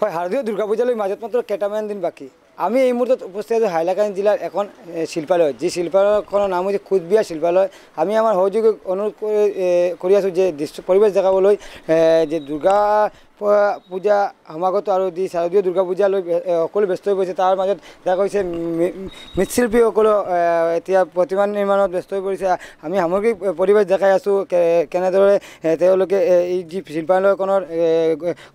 হয় শারদীয় দুর্গা পূজালৈ মাজত মাত্র কেটামান দিন বাকি আমি এই মুহূর্তে উপস্থিত আছি হাইলাকান্দি জেলার এখন শিল্পালয় যে শিল্পালয়খনৰ নাম হচ্ছে কোচবিহাৰ শিল্পালয় আমি আমাৰ সহযোগী অনুৰোধ কৰে আছো যে দৃশ্য পৰিবেশ দেখাবলৈ যে দুৰ্গা পূজা সমাগত আৰু যি শাৰদীয় দুৰ্গা পূজালৈ সকলো ব্যস্ত হৈ পৰিছে তাৰ মাজত দেখা গৈছে মৃৎশিল্পীসকলো এতিয়া প্ৰতিমা নিৰ্মাণত ব্যস্ত হৈ পৰিছে আমি সামগ্ৰিক পৰিৱেশ দেখাই আছোঁ কেনেদৰে তেওঁলোকে এই যি শিল্পালয়খনৰ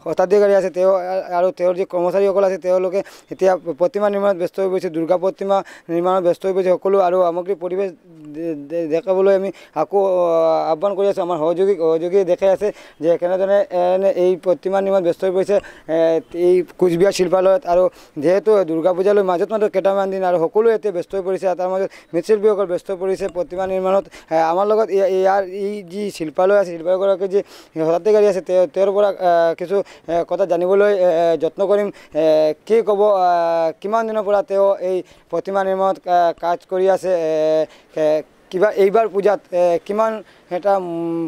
শতাধিকাৰী আছে তেওঁ আৰু তেওঁৰ যি কৰ্মচাৰীসকল আছে তেওঁলোকে এতিয়া প্ৰতিমা নিৰ্মাণত ব্যস্ত হৈ পৰিছে দুৰ্গা প্ৰতিমা নিৰ্মাণত ব্যস্ত হৈ পৰিছে সকলো আৰু সামগ্ৰিক পৰিৱেশ দেখাবলৈ আমি আকৌ আহ্বান কৰি আছোঁ আমাৰ সহযোগী দেখাই আছে যে কেনেদৰে এই প্ৰতিমা নিৰ্মাণত ব্যস্ত হৈ পৰিছে এই কোচবিহাৰ শিল্পালয়ত আৰু যেহেতু দুৰ্গা পূজালৈ মাজত মাত্ৰ কেইটামান দিন আৰু সকলো এতিয়া ব্যস্ত হৈ পৰিছে তাৰ মাজত মৃৎশিল্পীসকল ব্যস্ত পৰিছে প্ৰতিমা নিৰ্মাণত আমাৰ লগত ইয়াৰ এই যি শিল্পালয় আছে শিল্পালয়গৰাকী যি শতাধিকাৰী আছে তেওঁৰ পৰা কিছু কথা জানিবলৈ যত্ন কৰিম কি ক'ব কিমান দিনৰ পৰা তেওঁ এই প্ৰতিমা নিৰ্মাণত কাজ কৰি আছে কিবা এইবাৰ পূজাত কিমান এটা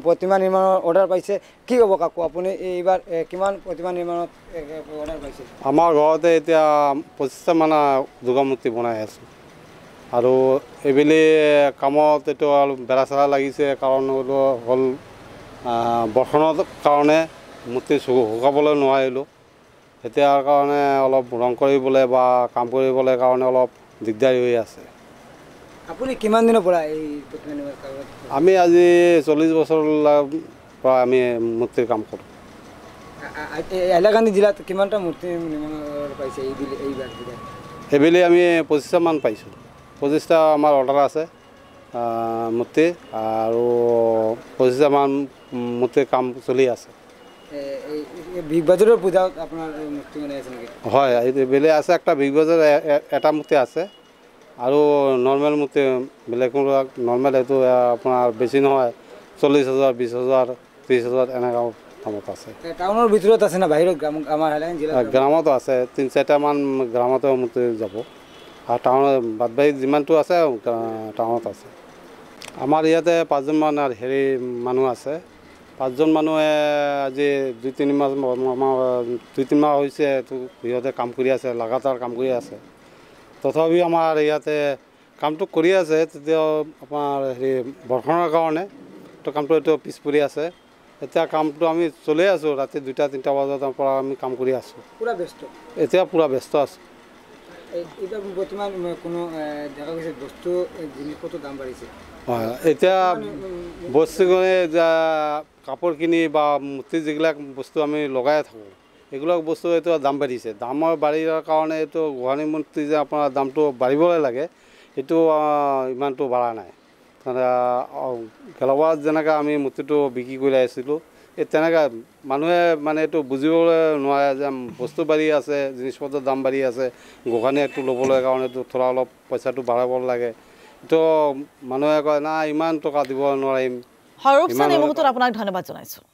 প্ৰতিমা নিৰ্মাণৰ অৰ্ডাৰ পাইছে কি ক'ব কাকু আপুনি এইবাৰ কিমান প্ৰতিমা নিৰ্মাণত অৰ্ডাৰ পাইছে আমাৰ ঘৰতে এতিয়া 25টা মান দুৰ্গা মূৰ্তি বনাই আছোঁ আৰু এইবেলি কামত এইটো অলপ বেৰা চেৰা লাগিছে কাৰণ হ'ল বৰষুণৰ কাৰণে মূৰ্তি শুকাবলৈ নোৱাৰিলোঁ এতিয়াৰ কাৰণে অলপ ৰং কৰিবলৈ বা কাম কৰিবলৈ কাৰণে অলপ দিগদাৰী হৈ আছে আপুনি কিমান দিনৰ পৰা এই প্ৰতিমা নিৰ্মাণ কামত আমি আজি 40 বছৰ পৰা আমি মূৰ্তিৰ কাম কৰোঁ হাইলাকান্দি জিলাত কিমানটা মূৰ্তি নিৰ্মাণ পাইছে এইবাৰ এইবেলি আমি 25টা মান পাইছোঁ 25টা আমাৰ অৰ্ডাৰ আছে মূৰ্তি আৰু 25টা মান মূৰ্তিৰ কাম চলি আছে বিগ বাজাৰৰ পূজাত আপোনাৰ মূৰ্তি বনাই আছে নেকি হয় এইবেলি আছে একটা বিগ বাজাৰ এটা মূৰ্তি আছে আৰু নৰ্মেল মূৰ্তি বেলেগ নৰ্মেল এইটো আপোনাৰ বেছি নহয় 40,000 20,000 30,000 এনেকুৱা দামত আছে টাউনৰ ভিতৰত আছে না বাহিৰত আমাৰ হাইলাকান্দি জিলাত গ্ৰামতো আছে 3-4টা মান গ্ৰামতো মূৰ্তি যাব আৰু টাউনত বাদবাহী যিমানটো আছে টাউনত আছে আমাৰ ইয়াতে 5জন মান হেৰি মানুহ আছে 5জন মানুহে আজি 2-3 মাহ হৈছে সিহঁতে কাম কৰি আছে লাগাতাৰ কাম কৰি আছে তথাপি আমাৰ ইয়াতে কামটো কৰি আছে তেতিয়াও আপোনাৰ হেৰি বৰষুণৰ কাৰণে তো কামটো এইটো পিছ পৰি আছে এতিয়া কামটো আমি চলি আছোঁ ৰাতি 2-3টা বজাৰ পৰা আমি কাম কৰি আছোঁ পুৰা ব্যস্ত এতিয়া পুৰা ব্যস্ত আছোঁ এটা বৰ্তমান কোনো দেখা গৈছে বস্তু জিনিসপত্ৰৰ দাম বাঢ়িছে হয় এতিয়া বস্তু কাপোৰ কিনি বা মূৰ্তি যিবিলাক বস্তু আমি লগাই থাকোঁ এইবিলাক বস্তু এইটো দাম বাঢ়িছে দামৰ বাঢ়িৰ কাৰণে এইটো গোহানি মূৰ্তি যে আপোনাৰ দামটো বাঢ়িবলৈ লাগে এইটো ইমানটো বাঢ়া নাই গেলাবাৰত যেনেকৈ আমি মূৰ্তিটো বিক্ৰী কৰি আহিছিলোঁ এই তেনেকৈ মানুহে মানে এইটো বুজিবলৈ নোৱাৰে যে বস্তু বাঢ়ি আছে জিনিসপত্ৰৰ দাম বাঢ়ি আছে গোহানি এইটো ল'বলৈ কাৰণে এইটো থোৰা অলপ পইচাটো বাঢ়াব লাগে এইটো মানুহে কয় না ইমান টকা দিব নোৱাৰিম সৌৰভ চান এই মুহূৰ্তত আপোনাক ধন্যবাদ জনাইছোঁ